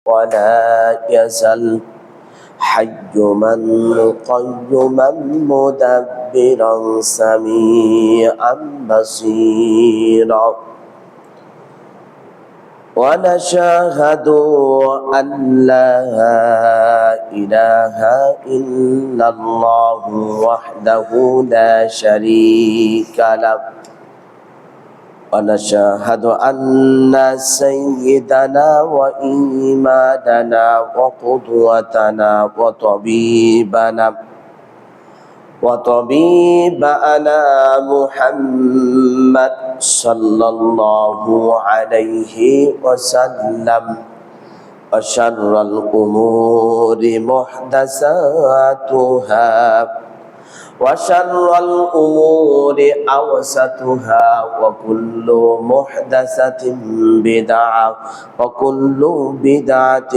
ولا يزل حيما قيما مدبرا سميعا بصيرا ونشهد أن لا إله إلا الله وحده لا شريك له ونشهد أن سيدنا وإمامنا وقدوتنا وطبيبنا محمد صلى الله عليه وسلم وشر الأمور محدثاتها وشر الأمور أوسطها وكل محدثة بدعة وكل بدعة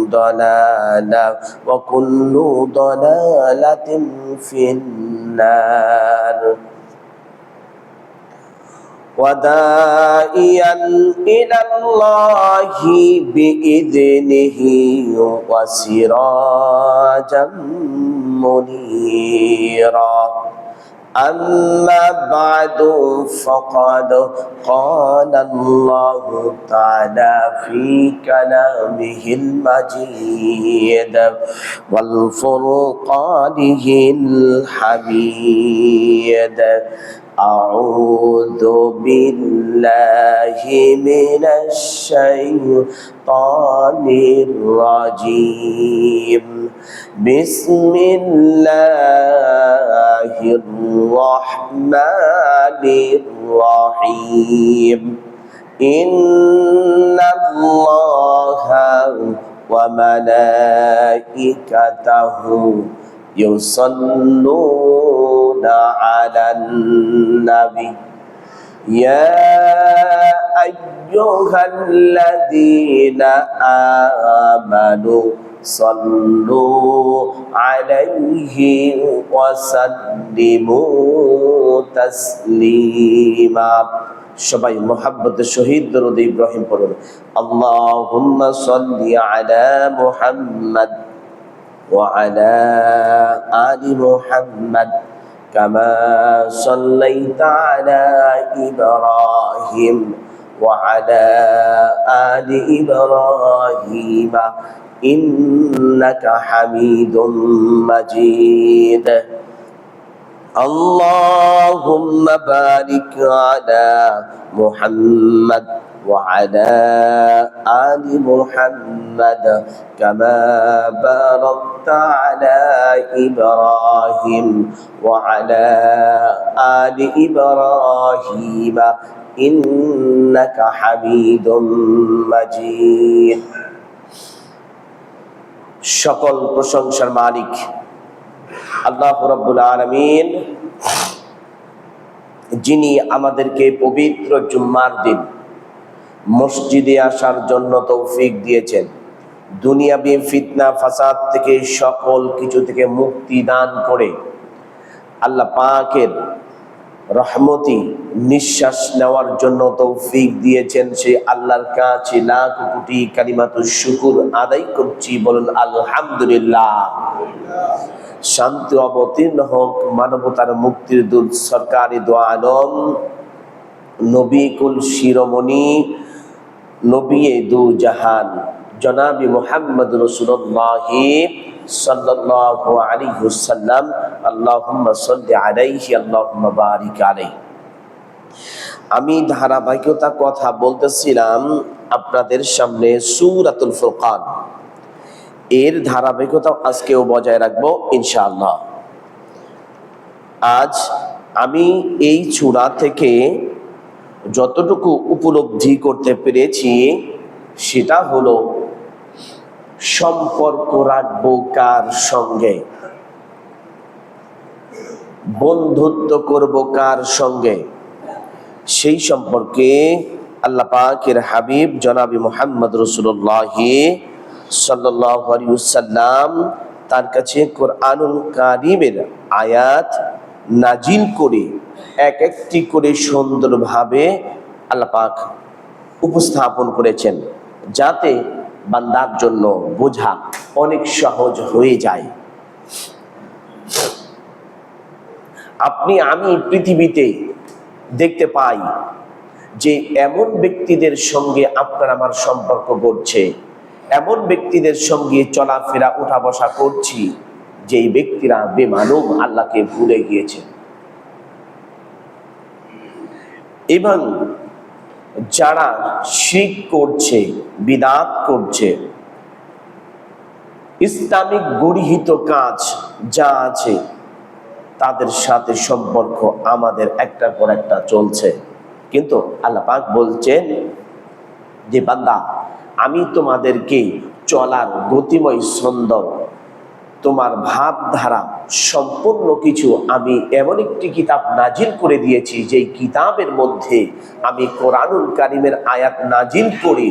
ضلالة وكل ضلالة في النار وداعيا إلى الله بإذنه وسراجا منيرا أما بعد فقد قال الله تعالى في كلامه المجيد والفرقانه الحميد أعوذ بالله من الشيطان الرجيم بسم الله الرحمن الرحيم إن الله وملائكته يصلون على النبي يا أيها الذين آمنوا صلوا عليه وسلموا تسليما সবাই মুহাব্বতের সহিত দরুদ ইব্রাহিম পড়ুন আল্লাহুম্মা সাল্লি আলা মুহাম্মাদ وعلى آل محمد كما صليت على إبراهيم وعلى آل إبراهيم إنك حميد مجيد اللهم بارك على محمد وعلى آل محمد كما باركت على إبراهيم وعلى آل إبراهيم إنك حميد مجيد সকল প্রশংসার মালিক আল্লাহ রাব্বুল আলামিন, যিনি আমাদেরকে পবিত্র জুম্মার দিন মসজিদে আসার জন্য তৌফিক দিয়েছেন, দুনিয়াবি ফিতনা ফাসাদ থেকে সকল কিছু থেকে মুক্তি দান করে আল্লাহ পাকের রহমতি নিঃশ্বাস নেওয়ার জন্য তৌফিক দিয়েছেন, সেই আল্লাহর কাছে লাখ কোটি কালিমাতুশ শুকর আদায় করছি, বলুন আলহামদুলিল্লাহ। শান্তি অবতীর্ণ হোক মানবতার মুক্তির দূত সরকারি দো আলম নবী কুল শিরোমণি নবী দু জাহান জনাবি মুহাম্মদ রাসূলুল্লাহ সাল্লাল্লাহু আলাইহি ওয়াসাল্লাম, আল্লাহুম্মা সাল্লি আলাইহি আল্লাহুম্মা বারিক আলাইহি। আমি ধারাবাহিকতা কথা বলতেছিলাম আপনাদের সামনে সূরাতুল ফুরকান, এর ধারাবাহিকতা আজকেও বজায় রাখবো ইনশাআল্লাহ। আজ আমি এই সূরা থেকে যতটুকু উপলব্ধি করতে পেরেছি সেটা হলো সম্পর্ক রাখবো কার সঙ্গে, বন্ধুত্ব করব কার সঙ্গে, সেই সম্পর্কে আল্লাহ পাকের হাবিব জনাবি মুহাম্মদ রাসূলুল্লাহ সাল্লাল্লাহু আলাইহি ওয়াসাল্লাম তার কাছে কোরআনুল কারীমের আয়াত নাজিল করে এক একটি করে সুন্দরভাবে আল্লাহ পাক উপস্থাপন করেছেন, যাতে বান্দার জন্য বোঝা অনেক সহজ হয়ে যায়। আপনি আমি পৃথিবীতে দেখতে পাই যে এমন ব্যক্তিদের সঙ্গে আপনার আমার সম্পর্ক গড়ছে, এমন ব্যক্তিদের সঙ্গে চলাফেরা উঠা বসা করছি যেই ব্যক্তিরা বেমালুম আল্লাহকে ভুলে গিয়েছে। এবং যারা শিরক করছে, বিদআত করছে, ইসলামিক গৃহীত কাজ যা আছে তাদের সাথে সম্পর্ক আমাদের একটার পর একটা চলছে। কিন্তু আল্লাহ পাক বলছেন যে বান্দা, আমি তোমাদেরকে চলার গতিময় ছন্দ, তোমার ভাবধারা সম্পূর্ণ কিছু আমি এমন একটি কিতাব নাজিল করে দিয়েছি, যেই কিতাবের মধ্যে আমি কোরআনুল কারীমের আয়াত নাজিল করে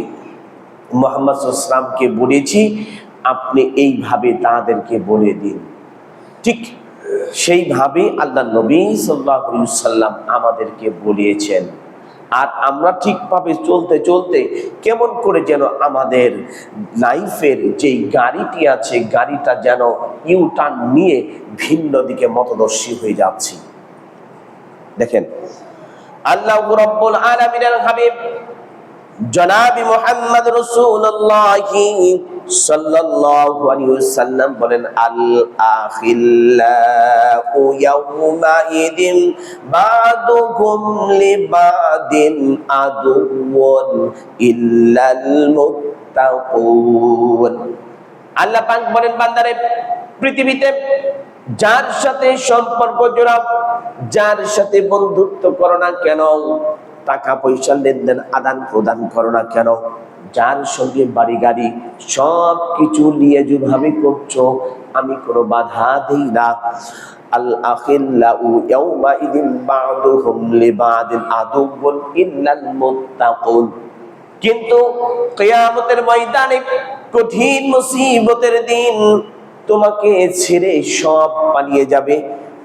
মুহাম্মদ সাল্লাল্লাহু আলাইহি ওয়াসাল্লামকে বলেছি আপনি এইভাবে তাদেরকে বলে দিন। ঠিক সেইভাবে আল্লাহ নবী সাল্লাল্লাহু আলাইহি ওয়াসাল্লাম আমাদেরকে বলিয়েছেন। আর আমরা ঠিকভাবে চলতে চলতে কেমন করে যেন আমাদের লাইফের যেই গাড়িটি আছে, গাড়িটা যেন ইউটার্ন নিয়ে ভিন্ন দিকে মতদর্শী হয়ে যাচ্ছি। দেখেন, আল্লাহ রাব্বুল আলামিনের হাবিব জনাবি মুহাম্মদ রাসূলুল্লাহ সাল্লাল্লাহু আলাইহি ওয়াসাল্লাম বলেন, আল আখিল্লাউ ইয়াউমা ইদিন বাদুকুম লিবাদিন আদুওয়ান ইল্লাল মুত্তাকুন। আল্লাহ পাক বলেন, বান্দারে পৃথিবীতে যার সাথে সম্পর্ক জোড়াও, যার সাথে বন্ধুত্ব করো না কেন, টাকা পয়সা লেনদেন আদান প্রদান করো না কেন, যার সঙ্গে বাড়ি গাড়ি সব কিছু নিয়ে যেভাবে করছো আমি কোনো বাধা দেই না। আল আখিল্লাউ ইয়াউমা ইদিন বাদুহুম লিবাদিন আদুওয়ান ইল্লাল মুত্তাকুন। কিন্তু কিয়ামতের ময়দানে কঠিন মুসিবতের দিন তোমাকে ছেড়ে সব পালিয়ে যাবে,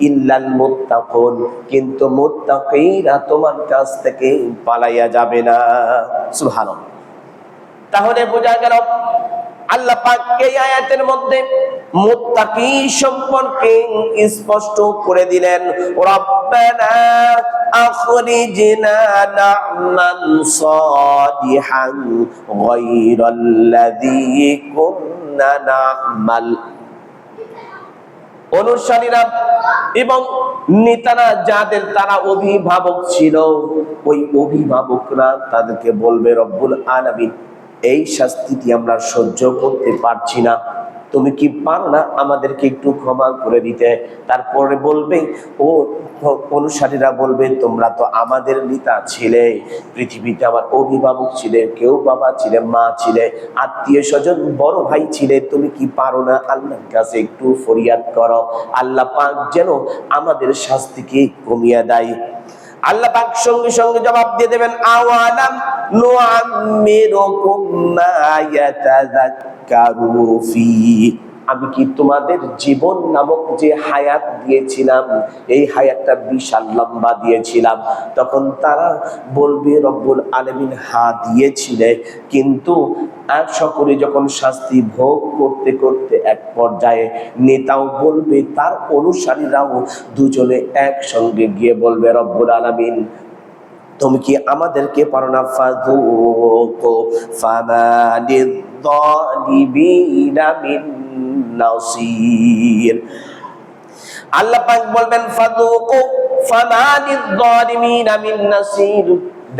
ইল্লাল মুত্তাকুন, কিন্তু মুত্তাকীরা তোমার কাছ থেকে পালাইয়া যাবে না। সুবহানাল্লাহ। তাহলে বোঝা গেল আল্লাহ পাক এই আয়াতের মধ্যে মুত্তাকী সম্পর্কে স্পষ্ট করে দিলেন, রাব্বানা আখরিজনা না'মাল সালিহান গায়রাল্লাযী কুননা না'মাল। অনুসারীরা এবং নেতারা যাদের তারা অভিভাবক ছিল, ওই অভিভাবকরা তাদেরকে বলবে, রব্বুল আলামিন এই শাস্তিটি আমরা সহ্য করতে পারছি না, তুমি কি পারো না আমাদেরকে একটু ক্ষমা করে দিতে? তারপরে বলবে, ও অনুসারীরা বলবে, তোমরা তো আমাদের নেতা ছিলে, পৃথিবীতে আমার অভিভাবক ছিলে, কেউ বাবা ছিলে, মা ছিলে, আত্মীয় স্বজন, বড় ভাই ছিলে, তুমি কি পারো না আল্লাহর কাছে একটু ফরিয়াদ করো, আল্লাহ পাক যেন আমাদের শাস্তিকে কমিয়ে দেয়। আল্লাহ পাক সঙ্গে সঙ্গে জবাব দিয়ে দেবেন, আওয়ালাম নুআম্মিরুকুম মা ইয়াতাযাক্কারু ফি, আমি কি তোমাদের জীবন নামক যে হায়াত দিয়েছিলাম, এই হায়াতটা বিশাল লম্বা দিয়েছিলাম? তখন তারা বলবে, রব্বুল আলামিন হ্যাঁ দিয়েছিলে, কিন্তু আর সকলে যখন শাস্তি ভোগ করতে করতে এক পর্যায়ে নেতাও বলবে, তার অনুসারীরাও দুজনে একসঙ্গে গিয়ে বলবে, রব্বুল আলামিন তুমি কি আমাদেরকে পারো না? ফাযুকু ফামা লিয-যালিমিনা মিন নাসির। আল্লাহ পাক বলবেন, ফাযুকু ফামা লিয-যালিমিনা মিন নাসির।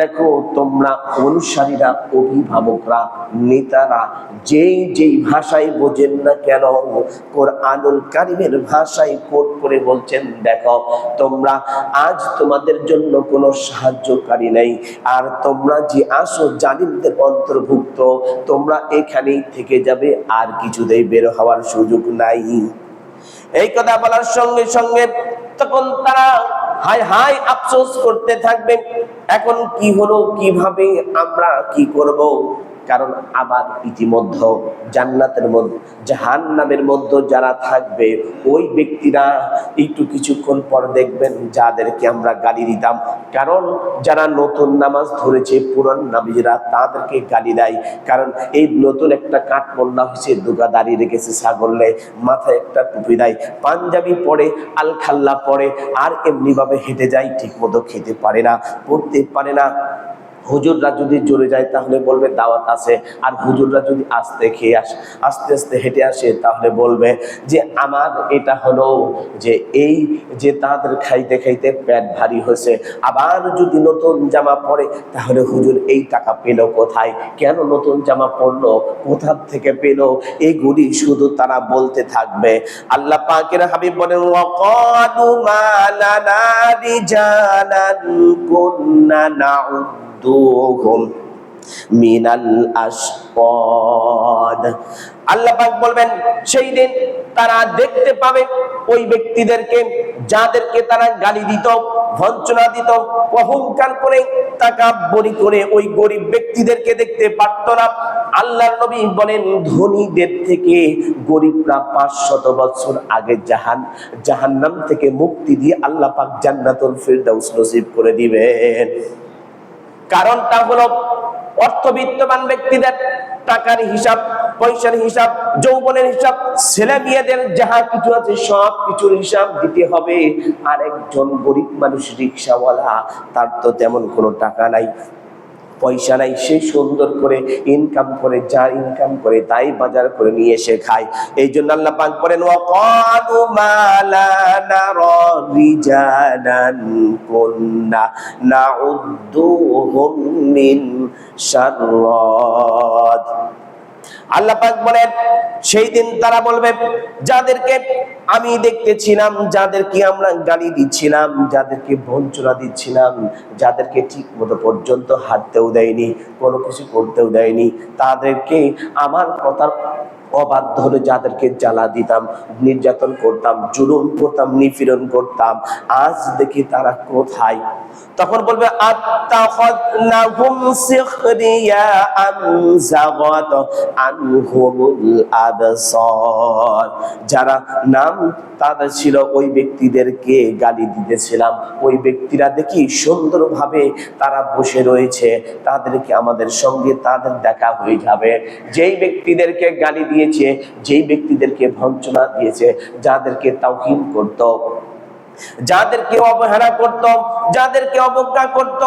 দেখো, তোমরা অনুসারীরা, অভিভাবকরা, নেতারা যেই যেই ভাষায় বোঝেন না কেন, কোরআনুল কারীমের ভাষায় কোট করে বলছেন, দেখো তোমরা আজ তোমাদের জন্য কোনো সাহায্যকারী নেই, আর তোমরা যে আসো জালিমদের অন্তর্ভুক্ত, তোমরা এখানেই থেকে যাবে, আর কিছুতেই বের হওয়ার সুযোগ নাই। এই কথা বলার সঙ্গে সঙ্গে তখন তারা হায় হায় আফসোস করতে থাকবে, এখন কি হলো, কিভাবে আমরা কি করব? কারণ আবার ইতিমধ্যে জান্নাতের মধ্যে জাহান্নামের মধ্যে যারা থাকবে ওই ব্যক্তিরা একটু কিছুক্ষণ পর দেখবেন যাদেরকে আমরা গালি দিতাম, কারণ যারা নতুন নামাজ ধরেছে পুরান নামাজিরা তাদেরকে গালি দেয়, কারণ এই নতুন একটা কাঠ মোল্লা হয়েছে, দুগা দাড়ি রেখেছে, ছাগলে মাথায় একটা টুপি দেয়, পাঞ্জাবি পরে, আল খাল্লা পরে, আর এমনি ভাবে হেঁটে যায়, ঠিক মতো খেতে পারে না, পড়তে পারে না। হুজুররা যদি জোরে যায় তাহলে বলবে দাওয়াত আছে, আর হুজুররা যদি আস্তে খেয়ে আসে, আস্তে আস্তে হেঁটে আসে, তাহলে বলবে যে আমার এটা হলো যে এই যে তাদের খাইতে খাইতে পেট ভারী হয়েছে। আবার যদি নতুন জামা পরে তাহলে হুজুর এই টাকা পেল কোথায়, কেন নতুন জামা পরলো, কোথা থেকে পেল, এইগুলি শুধু তারা বলতে থাকবে। আল্লাহ পাকের হাবিব বলেন ওয়াকালু মা লানা রিজালান কুন্না নাউদ্দুহুম মিনাল আসকাদ। আল্লাহ পাক বলবেন সেই দিন তারা দেখতে পাবে ওই ব্যক্তিদেরকে যাদেরকে তারা গালি দিত, বঞ্চনা দিত, অহংকার করে, তাকাব্বুরি করে ওই গরিব ব্যক্তিদেরকে দেখতে পারত না। আল্লাহর নবী বলেন ধনীদের থেকে গরিবরা 500 বছর আগে জাহান্নাম থেকে মুক্তি দিয়ে আল্লাহ পাক জান্নাতুল ফিরদাউস নসিব করে দিবেন। কারণটা হলো অর্থবিত্তবান ব্যক্তিদের টাকার হিসাব, পয়সার হিসাব, যৌবনের হিসাব, ছেলে মেয়েদের যাহা কিছু আছে সব কিছুর হিসাব দিতে হবে। আর একজন গরিব মানুষ রিক্সাওয়ালা, তার তো তেমন কোনো টাকা নাই, পয়সা নাই, সে সুন্দর করে ইনকাম করে, যা ইনকাম করে তাই বাজার করে নিয়ে এসে খায়। এই জন্য আল্লাহ পাক বলেন ওয়াকালু মা লা নারা রিজালান কুন্না নাউদ্দুহুম মিন শাররাত। আল্লাহ পাক বলেন সেই দিন তারা বলবে যাদেরকে আমি দেখতেছিলাম, যাদেরকে আমরা গালি দিচ্ছিলাম, যাদেরকে বঞ্চনা দিচ্ছিলাম, যাদেরকে ঠিক মতো পর্যন্ত হাঁটতেও দেয়নি, কোনো কিছু করতেও দেয়নি, তাদেরকে আমার কথার অবাধ্য হলে যাদেরকে জ্বালা দিতাম, নির্যাতন করতাম, জুলুম করতাম, নিপীড়ন করতাম, আজ দেখি তারা কোথায়। তখন বলবে আত্তাখাযনাহুম সিখরিয়া আম যাগাত আনহুমুল আবসার। যারা নাম তাদের ছিল ওই ব্যক্তিদেরকে গালি দিতেছিলাম, ওই ব্যক্তিরা দেখি সুন্দরভাবে তারা বসে রয়েছে, তাদেরকে আমাদের সঙ্গে তাদের দেখা হয়ে যাবে। যেই ব্যক্তিদেরকে গালি দিয়েছে, যেই ব্যক্তিদেরকে বঞ্চনা দিয়েছে, যাদেরকে তাওহীন করত, যাদেরকে অবহেলা করত, যাদেরকে অবজ্ঞা করত,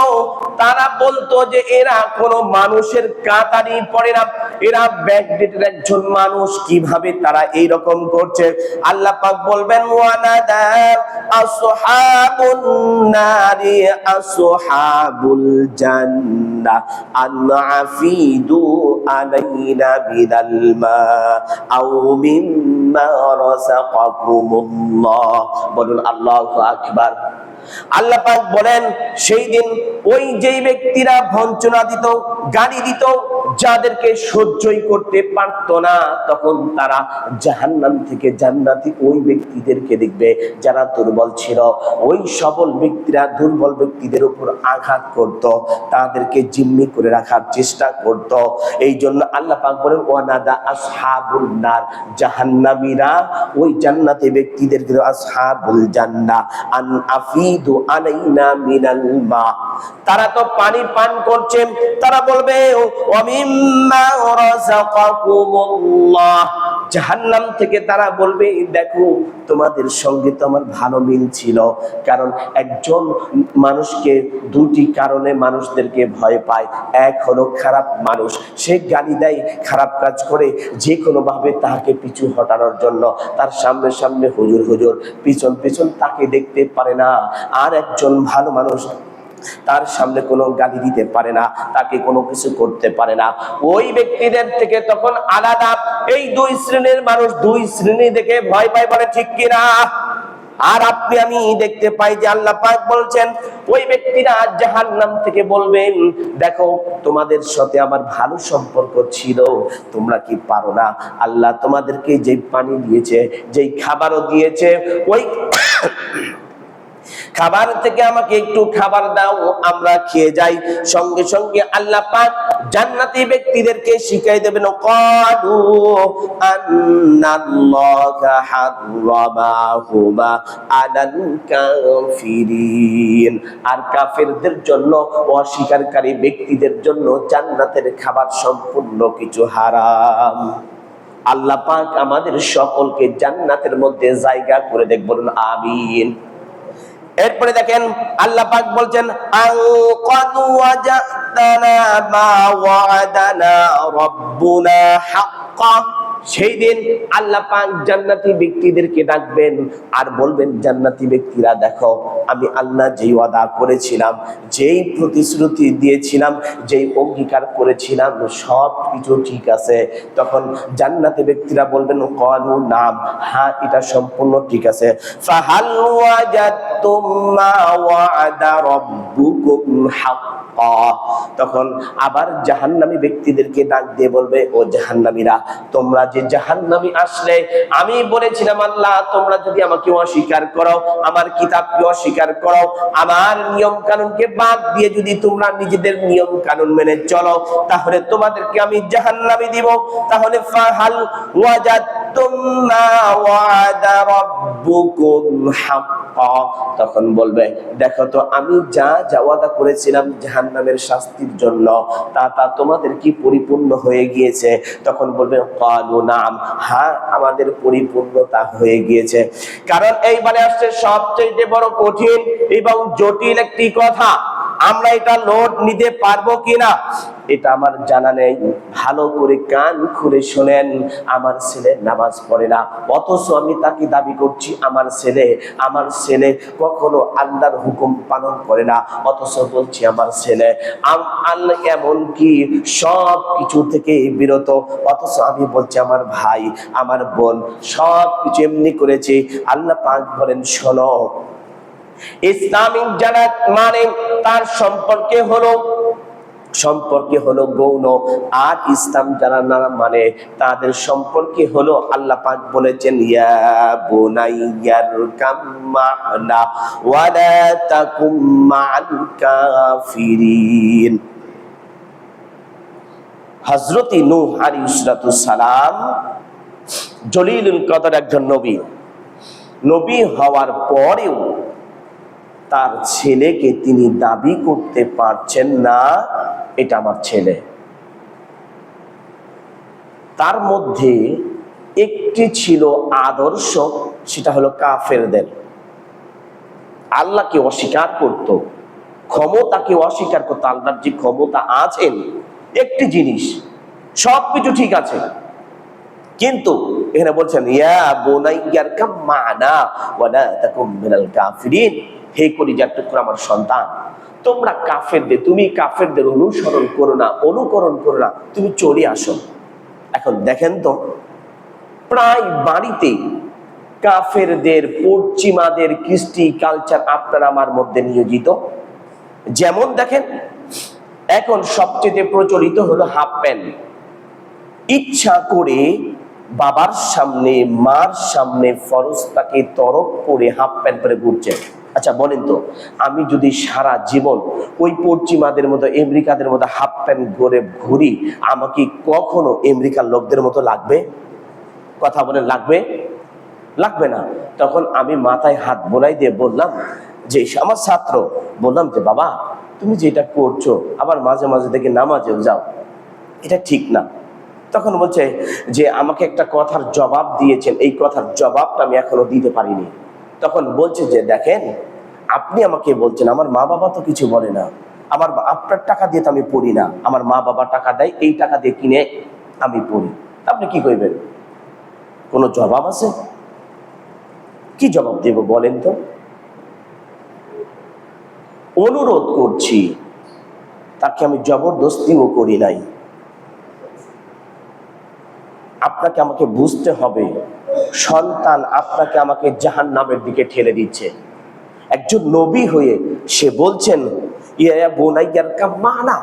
তারা বলতো যে এরা কোনো মানুষের কাতারই পড়ে না, এরা ব্যাকডেটের একজন মানুষ, কিভাবে তারা এই রকম করছে। আল্লাহ পাক বলবেন ওয়ানাদা আসহাবুন নারি আসহাবুল জান্নাহ আন আফিদু আলাইনা বিদাল মা আও মিম্মা রাযাকাকুমুল্লাহ। বলুন আল্লাহু আকবার। আল্লাহ পাক বলেন সেই দিন ওই যেই ব্যক্তিরা বঞ্চনা দিত, গালি দিত, যাদেরকে সহ্যই করতে পারত না, তখন তারা জাহান্নাম থেকে জান্নাতি ওই ব্যক্তিদেরকে দেখবে যারা দুর্বল ছিল। ওই সবল ব্যক্তিরা দুর্বল ব্যক্তিদের উপর আঘাত করত, তাদেরকে জিম্মি করে রাখার চেষ্টা করত। এই জন্য আল্লাহ পাক বলেন ওয়ানাদা আসহাবুন নার, জাহান্নামীরা ওই জান্নাতি ব্যক্তিদেরকে আসহাবুল জান্নাহ আন আফিদু আলাইনা মিনাল মা। তারা তো পানি পান করছে, তারা বলবে ওয়া মিম্মা রাযাকাকুমুল্লাহ। জাহান্নাম থেকে তারা বলবে দেখো তোমাদের সঙ্গে তো আমার ভালো মিল ছিল, কারণ একজন মানুষকে দুটি কারণে মানুষদেরকে ভয় পায়। এক হলো খারাপ মানুষ, সে গালি দেয়, খারাপ কাজ করে, যে কোনো ভাবে তাকে পিছু হটানোর জন্য তার সামনে সামনে হুজুর হুজুর, পিছন পিছন তাকে দেখতে পারে না। আর একজন ভালো মানুষ, তার সামনে কোনো গালি দিতে পারে না, তাকে কোনো কিছু করতে পারে না। ওই ব্যক্তিদের থেকে তখন আলাদা এই দুই শ্রেণীর মানুষ, দুই শ্রেণী দেখে ভয় পায়, বলে ঠিক কিনা? আর আপনি আমি দেখতে পাই যে আল্লাহ পাক বলছেন ওই ব্যক্তিরা জাহান্নাম থেকে বলবেন দেখো তোমাদের সাথে আমার ভালো সম্পর্ক ছিল, তোমরা কি পারো না? আল্লাহ তোমাদেরকে যেই পানি দিয়েছে, যেই খাবারও দিয়েছে, ওই খাবার থেকে আমাকে একটু খাবার দাও, আমরা খেয়ে যাই। সঙ্গে সঙ্গে আল্লাহ পাক জান্নাতি ব্যক্তিদেরকে শিখাই দেবেন, ক্বালু আন্নাল্লাহা হাররামাহুমা আলাল কাফিরিন। আর কাফেরদের জন্য, অস্বীকারী ব্যক্তিদের জন্য জান্নাতের খাবার সম্পূর্ণ কিছু হারাম। আল্লাহ পাক আমাদের সকলকে জান্নাতের মধ্যে জায়গা করে দেখ, বলুন আমিন। এরপরে দেখেন আল্লাহ পাক বলছেন, আনকাদ ওয়াজাতানা মা ওয়াদানা রাব্বুনা হাক্কা। সেই দিন আল্লাহ পাক জান্নাতি ব্যক্তিদেরকে ডাকবেন আর বলবেন, জান্নাতি ব্যক্তিরা দেখো, আমি আল্লাহ যেই ওয়াদা করেছিলাম, যেই প্রতিশ্রুতি দিয়েছিলাম, যেই অঙ্গীকার করেছিলাম, সব কিছু ঠিক আছে। তখন জান্নাতি ব্যক্তিরা বলবেন, ক্বালু নাম, হ্যাঁ এটা সম্পূর্ণ ঠিক আছে। ফাহাল ওয়াজাদতুম মা ওয়াদা রাব্বুকুম হাক্কা। তখন আবার জাহান্নামী ব্যক্তিদেরকে ডাক দিয়ে বলবে, ও জাহান্নামীরা, তোমরা যে জাহান্নামী আসলে, আমি বলেছিলাম আল্লাহ, তোমরা যদি আমাকে অস্বীকার করো, আমার কিতাবকে অস্বীকার করো, আমার নিয়ম কানুনকে বাদ দিয়ে যদি তোমরা নিজেদের নিয়ম কানুন মেনে চলো, তাহলে তোমাদেরকে আমি জাহান্নামী দিব। তাহলে ফাহাল ওয়াজাদতুম মা ওয়াদা রাব্বুকুম হাক্কা। তখন বলবে, দেখো তো আমি যা ওয়াদা করেছিলাম জাহান্নামের শাস্তির জন্য, তা তোমাদের কি পরিপূর্ণ হয়ে গিয়েছে? তখন বলবে, ক্বালু নাম, হ্যাঁ আমাদের পরিপূর্ণতা হয়ে গিয়েছে। কারণ এইবারে আসছে সবচেয়ে বড় কঠিন এবং জটিল একটি কথা, আমরা এটা লোড নিতে পারবো কিনা এটা আমার জানা নেই। ভালো করে কান খুলে শোনেন, আমার ছেলে নামাজ পড়ে না, অথচ আমি তাকে দাবি করছি আমার ছেলে কখনো আল্লাহর হুকুম পালন করে না, অথচ বলছি আমার ছেলে আল্লাহ এমন কি সব কিছু থেকে বিরত, অথচ আমি বলছি আমার ভাই, আমার বোন সব কিছু এমনি করেছে। আল্লাহ পাক বলেন, শোনো, ইসলামিক যারা মানে তার সম্পর্কে হলো গৌণ, আর ইসলাম যারা না মানে তাদের সম্পর্কে হলো, আল্লাহ পাক বলেছেন, ইয়া বুনাইয়ারকাম মা'না ওয়া লা তাকুম মা'আল কাফিরিন। হযরত নূহ আলাইহিস সালাম জলিলুল কদর একজন নবী হওয়ার পরেও তার ছেলেকে তিনি দাবি করতে পারছেন না এটা আমার ছেলে। তার মধ্যে একটি ছিল আদর্শ, সেটা হলো কাফেরদের। আল্লাহকে অস্বীকার করত, ক্ষমতাকে অস্বীকার করত। আল্লাহর যে ক্ষমতা আছেন, একটি জিনিস, সবকিছু ঠিক আছে, কিন্তু এখানে বলছেন, ইয়া বুনাইয়ারকাম মা'না ওয়া লা তাকুম মিনাল কাফিরিন। হে কলিজার টুকরা আমার সন্তান, তুমি কাফেরদের অনুকরণ করো না, তুমি চলে আসো। এখন দেখেন তো, প্রায় বাড়িতে কাফেরদের, পশ্চিমাদের কৃষ্টি কালচার আপনার আমার মধ্যে নিয়োজিত। যেমন দেখেন, এখন সবচেয়ে প্রচলিত হলো হাফ প্যান্ট। ইচ্ছা করে বাবার সামনে, মার সামনে ফরজটাকে তরক করে হাফ প্যান্ট পরে ঘুরছে। আচ্ছা বলেন তো, আমি যদি সারা জীবন ওই পশ্চিমাদের মতো, আমেরিকাদের মতো হাফ প্যান্ট পরে ঘুরি, আমাকে কখনো আমেরিকার লোকদের মতো লাগবে? কথা বলেন, লাগবে না। তখন আমি মাথায় হাত বোলাই দিয়ে বললাম, যে আমার ছাত্র, বললাম যে বাবা, তুমি যেটা করছো, আবার মাঝে মাঝে দেখে নামাজেও যাও, এটা ঠিক না। তখন বলছে যে আমাকে একটা কথার জবাব দিয়েছেন, এই কথার জবাবটা আমি এখনো দিতে পারিনি। তখন বলছে যে দেখেন, আপনি আমাকে বলছেন, আমার মা বাবা তো কিছু বলে না, আপনার টাকা দিয়ে তো আমি পড়ি না, আমার মা বাবা টাকা দেয়, এই টাকা দিয়ে কিনে আমি পড়ি, আপনি কি কইবেন? কোনো জবাব আছে? কি জবাব দেব বলেন তো? অনুরোধ করছি, তাকে আমি জবরদস্তিও করি নাই। আপনাকে আমাকে বুঝতে হবে, সন্তান আপনাকে আমাকে জাহান্নামের দিকে ঠেলে দিচ্ছে। একজন নবী হয়ে সে বলছেন, ইয়া বুনাইয়ারকাম মা'না,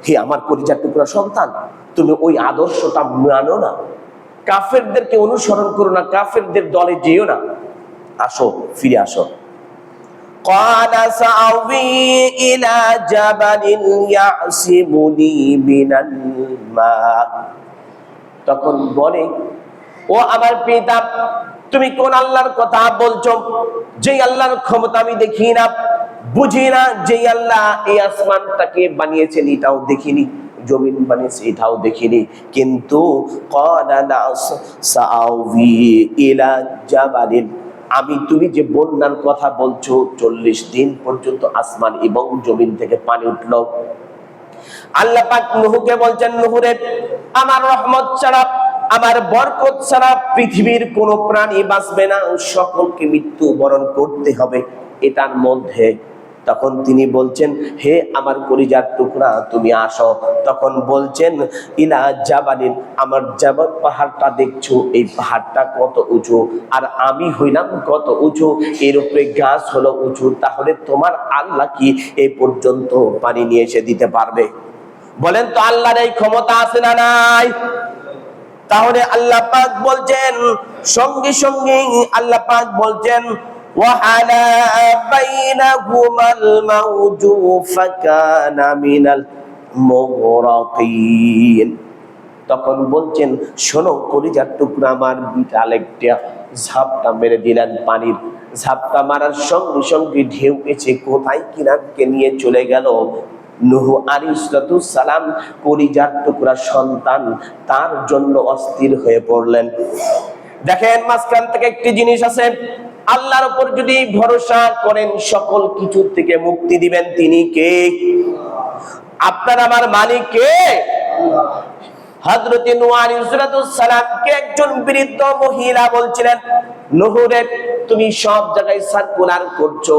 হে আমার কলিজার টুকরা সন্তান, তুমি ওই আদর্শটা মানো না, কাফেরদেরকে অনুসরণ করো না, কাফেরদের দলে যেও না, আসো, ফিরে আসো। ক্বালা সাআবি ইলা জাবালিন ইয়াসিমুনি মিনাল মা। তখন বলে, ও আমার পিতা, তুমি কোন আল্লাহর কথা বলছো? যে আল্লাহর ক্ষমতা আমি দেখি না, বুঝি না, যে আল্লাহ এই আসমানটাকে বানিয়েছেন এটাও দেখিনি, জমিন বানিয়েছে এটাও দেখিনি, কিন্তু আমি তুমি যে বন্যার কথা বলছো 40 দিন পর্যন্ত আসমান এবং জমিন থেকে পানি উঠলো। আল্লাহ পাক নূহকে বলছেন, নূহরে আমার রহমত ছাড়া, আমার বরকত ছাড়া পৃথিবীর কোন প্রাণী বাঁচবে না, সকলকে মৃত্যু বরণ করতে হবে এটার মধ্যে। তখন তিনি বলছেন, হে আমার কলিজার টুকরা তুমি আসো। তখন বলছেন, ইলা জাবালিন, আমার জাবাল পাহাড়টা দেখছো, এই পাহাড়টা কত উঁচু, আর আমি হইলাম কত উঁচু, এর উপরে গাছ হলো উঁচু, তাহলে তোমার আল্লাহ কি এই পর্যন্ত পানি নিয়ে এসে দিতে পারবে? বলেন তো আল্লাহর এই ক্ষমতা আছে না নাই? তাহলে আল্লাহ পাক বলছেন, সঙ্গে সঙ্গে আল্লাহ পাক বলছেন, ওয়াহালা বাইনাহুমাল মাউজু ফাকানা মিনাল মুগরাকিন। তখন বলছেন, শোনো কলিজার টুকরা আমার, বিশাল একটা ঝাপটা মেরে দিলেন পানির। ঝাপটা মারার সঙ্গে সঙ্গে ঢেউ এসে কোথায় কিনাকে নিয়ে চলে গেল। নূহ আলাইহিস সালাম কলিজার টুকরা সন্তান, তার জন্য অস্থির হয়ে পড়লেন। দেখেন মাঝখান থেকে একটি জিনিস আছে, আল্লাহর উপর যদি ভরসা করেন সকল কিছু থেকে মুক্তি দিবেন তিনি কে? আপনার আমার মালিক কে? হযরত নূহ আলাইহিস সালামকে একজন বৃদ্ধ মহিলা বলছিলেন, নূহ রে, তুমি সব জায়গায় সার্কুলার করছো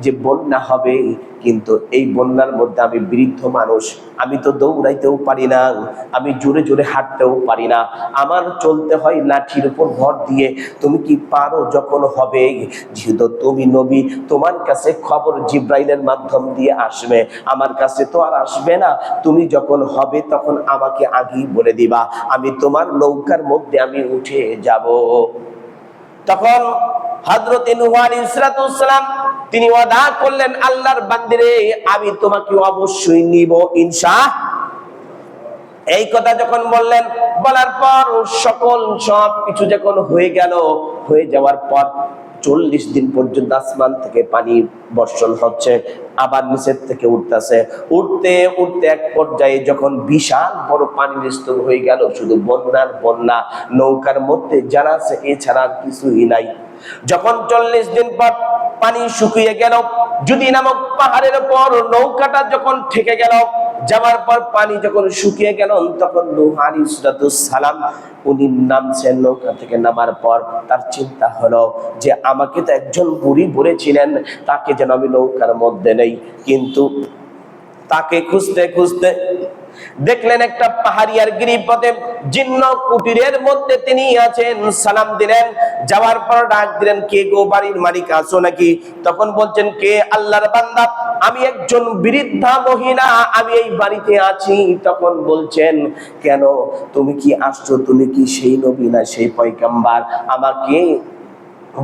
যে বন্যা হবে, কিন্তু এই বন্যার মধ্যে আমি বৃদ্ধ মানুষ, আমি তো দৌড়াইতেও পারি না, আমি জোরে জোরে হাঁটতেও পারি না, আমার চলতে হয় লাঠির উপর ভর দিয়ে। তুমি কি পারো যখন হবে, যেহেতু তুমি নবী, তোমার কাছে খবর জিব্রাইলের মাধ্যম দিয়ে আসবে, আমার কাছে তো আর আসবে না, তুমি যখন হবে তখন আমাকে আগেই বলে দিবা, আমি তোমার নৌকার মধ্যে আমি উঠে যাব। তখন হযরত নূহ আলাইহিস সালাম তিনি ওয়াদা করলেন, আল্লাহর বান্দিরে, আমি তোমাকে অবশ্যই নিব ইনশাআল্লাহ। এই কথা যখন বললেন, বলার পর সকল সব কিছু যখন হয়ে গেল, হয়ে যাওয়ার পর 40 দিন পর্যন্ত আসমান থেকে পানি বর্ষণ হচ্ছে, আবার নিচের থেকে উঠতেছে, উঠতে উঠতে এক পর্যায়ে যখন বিশাল বড় পানির স্তর হয়ে গেল, শুধু বন্যার বন্যা, নৌকার মধ্যে যারা আছে এছাড়া কিছুই নাই। যখন 40 দিন পর পানি শুকিয়ে গেল, জুদি নামক পাহাড়ের উপর নৌকাটা যখন ঠেকে গেল, যাওয়ার পর পানি যখন শুকিয়ে গেল, তখন নূহ আলাইহিস সালাম উনি নামছেন। নৌকা থেকে নামার পর তার চিন্তা হলো যে আমাকে তো একজন বুড়ি বলেছিলেন তাকে যেন আমি নৌকার মধ্যে নেই, কিন্তু তাকে খুঁজতে খুঁজতে দেখলেন একটা পাহাড়িয়ার গিরিপথে জিন্ন কুটিরের মধ্যে তিনি আছেন। সালাম দিলেন, যাওয়ার পর ডাক দিলেন, কে গো, বাড়ির মালিক আছো নাকি? তখন বলছেন, কে? আল্লাহর বান্দা, আমি একজন বৃদ্ধা মহিলা, আমি এই বাড়িতে আছি। তখন বলছেন, কেন তুমি কি আসছো? তুমি কি সেই নবী না সেই পয়গম্বর? আমাকে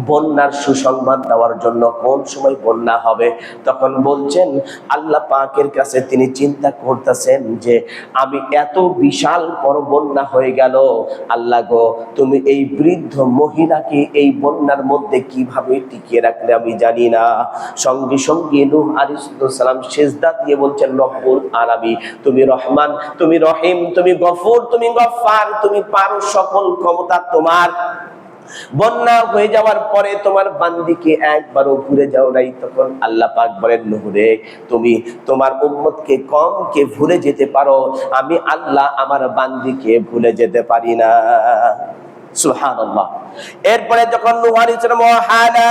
বন্যার সুসংবাদ দেওয়ার জন্য, কোন সময় বন্যা হবে? তখন বলছেন, আল্লাহ পাকের কাছে তিনি চিন্তা করতেছেন যে আমি এত বিশাল বড় বন্যা হয়ে গেল, আল্লাহ গো, তুমি এই বৃদ্ধ মহিলাকে এই বন্যার মধ্যে কিভাবে টিকিয়ে রাখলে আমি জানি না। সঙ্গে সঙ্গে নূহ আলাইহিস সালাম সিজদা দিয়ে বলছেন, রব্বুল আলামিন, তুমি রহমান, তুমি রহিম, তুমি গফুর, তুমি গফফার, তুমি পারো, সকল ক্ষমতা তোমার। বন্যা হয়ে যাওয়ার পরে তোমার বান্দিকে একবারও ভুলে যাও নাই। তখন আল্লাহ পাক বলেন, নূহ রে, তুমি তোমার উম্মতকে কমকে ভুলে যেতে পারো, আমি আল্লাহ আমার বান্দিকে ভুলে যেতে পারি না। সুবহানাল্লাহ। এরপরে যখন নূহ আলাইহিস সালাম ওয়াহালা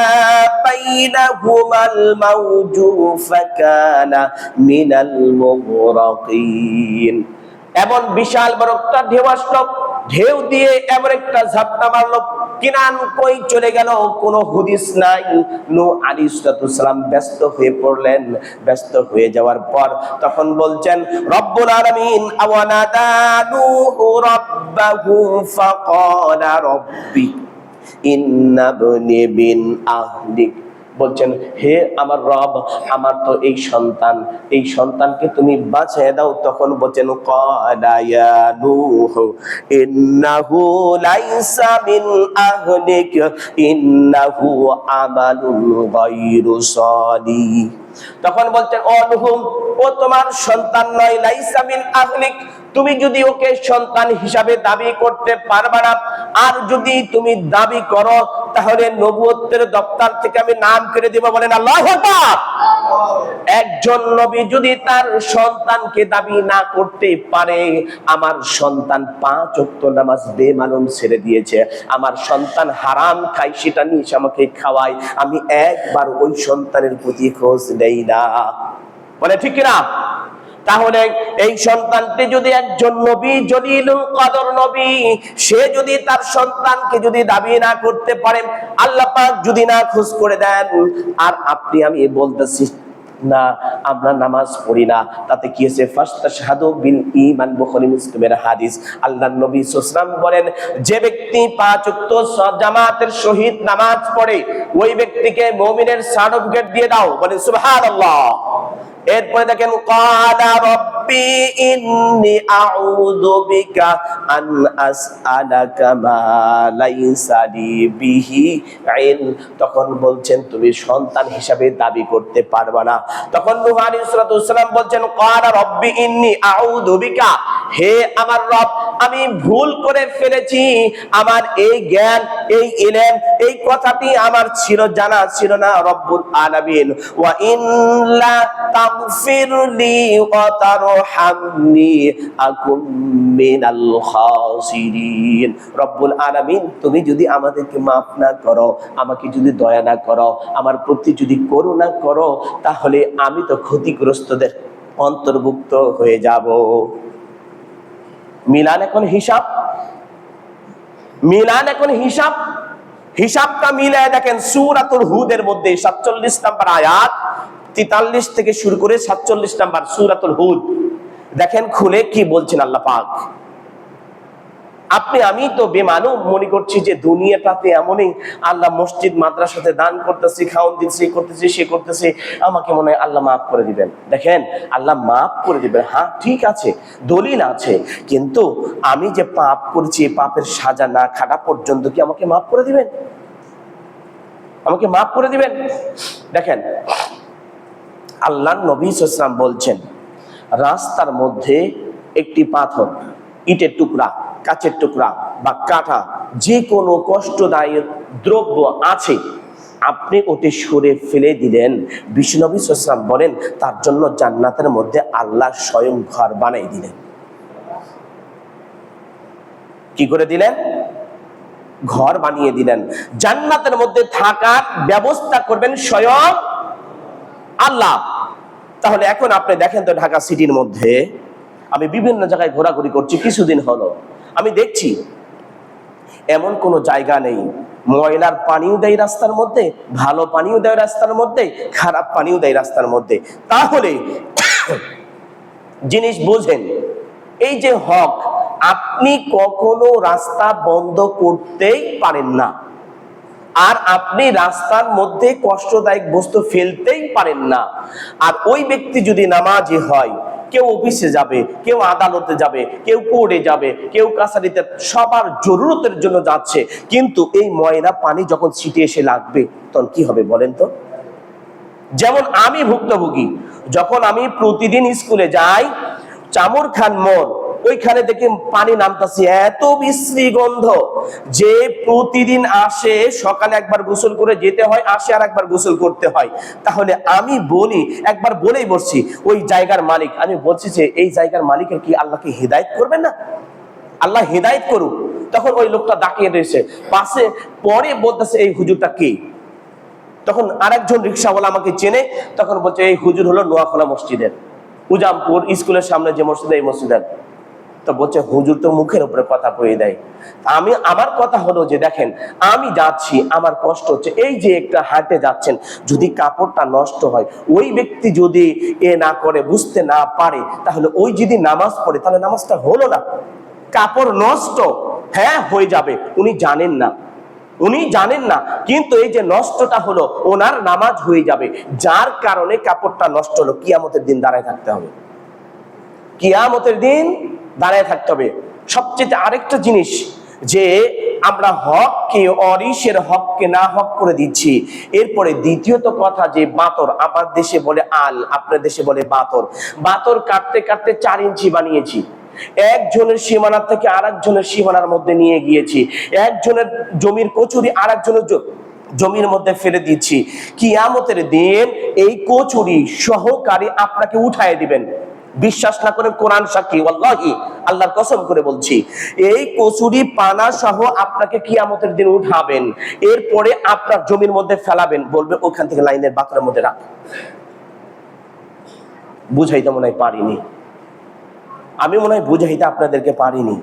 বাইনাহুমাল মাউজু ফাকানা মিনাল মুগরাকিন, এমন বিশাল বড় একটা ঢেউ আসলো, ঢেউ দিয়ে এমন একটা ঝাপটা মারলো, কিনান কই চলে গেল কোনো হুদিস নাই। নূহ আলাইহিস সালাম ব্যস্ত হয়ে পড়লেন। ব্যস্ত হয়ে যাওয়ার পর তখন বলছেন, রব্বুল আলামিন, আওয়ানাদা নূহু রাব্বাহু ফাকালা রব্বি ইন্নাবনি বিন আহলিক বলছেন, হে আমার রব, আমার তো এই সন্তান, এই সন্তানকে তুমি বাঁচিয়ে দাও। তখন বলছেন, ক্বালা ইয়া নূহ ইন্নাহু লাইসা মিন আহলিক ইন্নাহু আমালুন গায়রু সালিহ। তখন বলছেন, ও নূহ, ও তোমার সন্তান নয়, লাইসা মিন আহলিক, তুমি যদি ওকে সন্তান হিসাবে দাবি করতে পারবে না, আর যদি তুমি দাবি করো তাহলে নবুয়তের দপ্তর থেকে আমি নাম কেড়ে দেব। বলেন আল্লাহু আকবার। একজন নবী যদি তার সন্তানকে দাবি না করতে পারে, আমার সন্তান 5 ওয়াক্ত নামাজ বেমালুম ছেড়ে দিয়েছে, আমার সন্তান হারাম খায়, সেটা নিয়ে আমাকে খাওয়ায়, আমি একবার ওই সন্তানের প্রতি খোঁজ নেই না। বলে ঠিক কিনা? তাহলে এই সন্তানটি যদি একজন নবী, জলিলুল কদর নবী, সে যদি তার সন্তানকে যদি দাবি না করতে পারে, আল্লাহ পাক যদি না খোঁজ করে দেন, আর আপনি আমি বলতেছি না আমরা নামাজ পড়ি না, তাতে কি হয়েছে? ফাস্তাশহাদু বিল ঈমান, বুখারী মুসলিমের হাদিস। আল্লাহর নবী সাল্লাল্লাহু আলাইহি ওয়াসাল্লাম বলেন, যে ব্যক্তি 5 ওয়াক্ত জামাতের সহিত নামাজ পড়ে, ওই ব্যক্তিকে মুমিনের সার্টিফিকেট দিয়ে দাও। বলেন সুবহানাল্লাহ। এরপরে দেখেন, ক্বালা রাব্বি ইন্নী আউযু বিকা আন আসআলাকা মা লাইসা লি বিহি ইলম। তখন বলছেন তুমি সন্তান হিসাবে দাবি করতে পারবে না। তখন নূহ আলাইহিস সালাতু ওয়াস সালাম বলছেন, ক্বালা রাব্বি ইন্নী আউযু বিকা, হে আমার রব, আমি ভুল করে ফেলেছি, আমার এই জ্ঞান, এই ইলম, এই কথাটি আমার ছিল, জানা ছিল না। রব্বুল আলামিন, ওয়া ইল্লা তাগফিরলি ওয়া তারহামনি আকুম মিনাল খাসিরিন। রব্বুল আলামিন, তুমি যদি আমাদেরকে মাফ না করো, আমাকে যদি দয়া না করো, আমার প্রতি যদি করুণা করো, তাহলে আমি তো ক্ষতিগ্রস্তদের অন্তর্ভুক্ত হয়ে যাব। মিলান এখন হিসাব, মিলান এখন হিসাব। হিসাবটা মিলায় দেখেন সূরাতুল হুদের মধ্যে 47 নম্বর আয়াত, 43 থেকে শুরু করে 47 নম্বর সূরাতুল হুদ, দেখেন খুলে কি বলছেন আল্লাহ পাক। আপনি আমি তো বেমানুম মনে করছি যে দুনিয়াটাতে এমনই, আল্লাহ মসজিদ মাদ্রাসাতে দান করতেছি, খাওয়ান দিচ্ছি, করতেছি, সে করতেছে, আমাকে মনে হয় আল্লাহ মাফ করে দিবেন। দেখেন আল্লাহ মাফ করে দিবেন, হ্যাঁ ঠিক আছে, দলিল আছে, কিন্তু আমি যে পাপ করেছি, পাপের সাজা না খাটা পর্যন্ত কি আমাকে মাফ করে দিবেন? আমাকে মাফ করে দিবেন? দেখেন আল্লাহর নবী সাল্লাল্লাহু আলাইহি ওয়াসাল্লাম বলছেন, রাস্তার মধ্যে একটি পাথর, ইটের টুকরা, কাচের টুকরা বা কাঁটা, যে কোনো কষ্টদায়ক দ্রব্য আছে, আপনি ওটি সরে ফেলে দিলেন, বিশ্বনবী সাল্লাল্লাহু আলাইহি ওয়াসাল্লাম বলেন তার জন্য জান্নাতের মধ্যে আল্লাহ স্বয়ং ঘর বানাই দিলেন। কি করে দিলেন? ঘর বানিয়ে দিলেন। জান্নাতের মধ্যে থাকার ব্যবস্থা করবেন স্বয়ং আল্লাহ। তাহলে এখন আপনি দেখেন তো, ঢাকা সিটির মধ্যে আমি বিভিন্ন জায়গায় ঘোরাঘুরি করছি, কিছুদিন হলো আমি দেখছি এমন কোনো জায়গা নেই, ময়লার পানিও দেয় রাস্তার মধ্যে, ভালো পানিও দেয় রাস্তার মধ্যে, খারাপ পানিও দেয় রাস্তার মধ্যে। তাহলে জিনিস বোঝেন, এই যে হক, আপনি কখনো রাস্তা বন্ধ করতেই পারেন না, আর আপনি রাস্তার মধ্যে কষ্টদায়ক বস্তু ফেলতেই পারেন না। আর ওই ব্যক্তি যদি নামাজি হয়, কেউ অফিসে যাবে, কেউ আদালতে যাবে, কেউ কোর্টে যাবে, কেউ কাছারিতে, সবার জরুরতের জন্য যাচ্ছে, কিন্তু এই ময়লা পানি যখন ছিটে এসে লাগবে তখন কি হবে বলেন তো? যেমন আমি ভুক্তভোগী, যখন আমি প্রতিদিন স্কুলে যাই, চামর খান মোড়, ওইখানে দেখি পানি নামতাছে, এত বিশ্রী গন্ধ, যে প্রতিদিন আসে, সকালে একবার গোসল করে যেতে হয়, আসে আর একবার গোসল করতে হয়। তাহলে আমি বলি, একবার বলেই বসছি ওই জায়গার মালিক, আমি বলছি যে এই জায়গার মালিকের কি আল্লাহকে হেদায়েত করবেন না? আল্লাহ হেদায়েত করুক। তখন ওই লোকটা দাঁড়িয়ে রয়েছে পাশে, পরে বলতেছে এই হুজুরটা কে? তখন আরেকজন রিক্সাওয়ালা আমাকে চেনে, তখন বলছে এই হুজুর হলো নোয়াখলা মসজিদের, উজামপুর স্কুলের সামনে যে মসজিদ, এই মসজিদের। তো বলছে হুজুর তো মুখের উপরে কথা কয়ে দেয়। আমার কথা হলো যে দেখেন, আমি যাচ্ছি, আমার কষ্ট হচ্ছে, এই যে একটা হাঁটে যাচ্ছেন, যদি কাপড়টা নষ্ট হয়, ওই ব্যক্তি যদি না করে, বুঝতে না পারে, তাহলে ওই যদি নামাজ পড়ে, তাহলে নামাজটা হলো না। কাপড় নষ্ট, হ্যাঁ হয়ে যাবে, উনি জানেন না। উনি জানেন না, কিন্তু এই যে নষ্টটা হলো, ওনার নামাজ হয়ে যাবে, যার কারণে কাপড়টা নষ্ট হলো, কিয়ামতের দিন দাঁড়ায় থাকতে হবে, কিয়ামতের দিন দাঁড়ায় থাকতে হবে। সবচেয়ে আরেকটা জিনিস, যে আমরা হককে অরিশের হককে না হক করে দিচ্ছি। এরপরে দ্বিতীয়ত কথা, যে বাতর, আমার দেশে বলে আল, আপনার দেশে বলে বাতর। বাতর কাটতে কাটতে 4 ইঞ্চি বানিয়েছি, একজনের সীমানা থেকে আরেকজনের সীমানার মধ্যে নিয়ে গিয়েছি, একজনের জমির কচুরি আরেকজনের জমির মধ্যে ফেলে দিচ্ছি। কিয়ামতের দিন এই কচুরি সহকারী আপনাকে উঠায় দিবেন। বিশ্বাস না করে কোরআন সাক্ষী, ওয়াল্লাহি আল্লাহর কসম করে বলছি, এই কচুরি পানা সহ আপনাকে কিয়ামতের দিন উঠাবেন, এরপরে আপনার জমির মধ্যে ফেলাবেন, বলবে ওখান থেকে লাইনের বাতরের মধ্যে রাখ। বুঝাইতে মনে হয় পারিনি, আমি মনে হয় বুঝাইতে আপনাদেরকে পারিনি।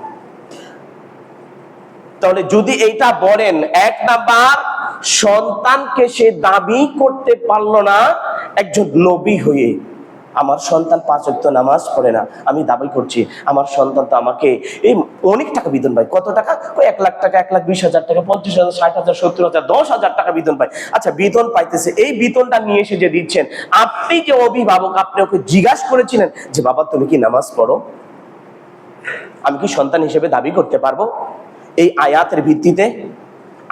তাহলে যদি এইটা বলেন, 1 নাম্বার, সন্তানকে সে দাবি করতে পারলো না একজন নবী হয়ে, আমার সন্তান 5 ওয়াক্ত নামাজ পড়ে না, আমি দাবি করছি আমার সন্তান তো আমাকে এই অনেক টাকা বেতন পায়। কত টাকা? 1 লাখ টাকা, 1,20,000 টাকা, 50,000, 60,000, 70,000, 10,000 টাকা বেতন পায়। আচ্ছা, বেতন পাইতেছে, এই বেতনটা নিয়ে এসে যে দিচ্ছেন, আপনি যে অভিভাবক, আপনি ওকে জিজ্ঞাসা করেছিলেন যে বাবা তুমি কি নামাজ পড়ো? আমি কি সন্তান হিসেবে দাবি করতে পারবো? এই আয়াতের ভিত্তিতে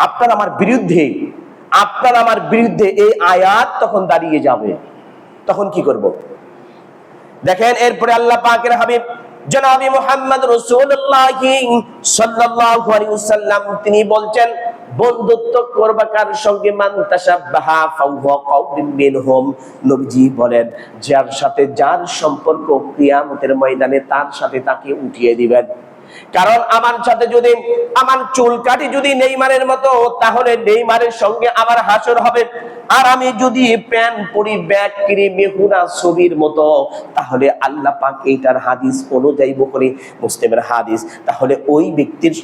আপনার আমার বিরুদ্ধে এই আয়াত তখন দাঁড়িয়ে যাবে। তখন কি করব? দেখেন, এরপরে আল্লাহ পাকের হাবিব জনাবে মুহাম্মদ রাসূলুল্লাহ সাল্লাল্লাহু আলাইহি ওয়াসাল্লাম তিনি বলছেন, বন্ধুত্ব করবা কার সঙ্গে? মান তাশাব্বাহা ফাহুয়া কাউমিন মিনহুম। নবীজি বলেন, যার সাথে যার সম্পর্ক কিয়ামতের ময়দানে তার সাথে তাকে উঠিয়ে দিবেন। কারণ আমার সাথে যদি আমার চুল কাটি যদি নেইমারের মতো, তাহলে নেইমারের সঙ্গে আমার হাসর হবে। আর আমি যদি প্যান্ট পরি ব্যাকরি মেহুনা ছবির মতো, তাহলে আল্লাহ পাক এইটার হাদিস অনুযায়ী বুখারী মুসলিমের হাদিস, তাহলে ওই ব্যক্তির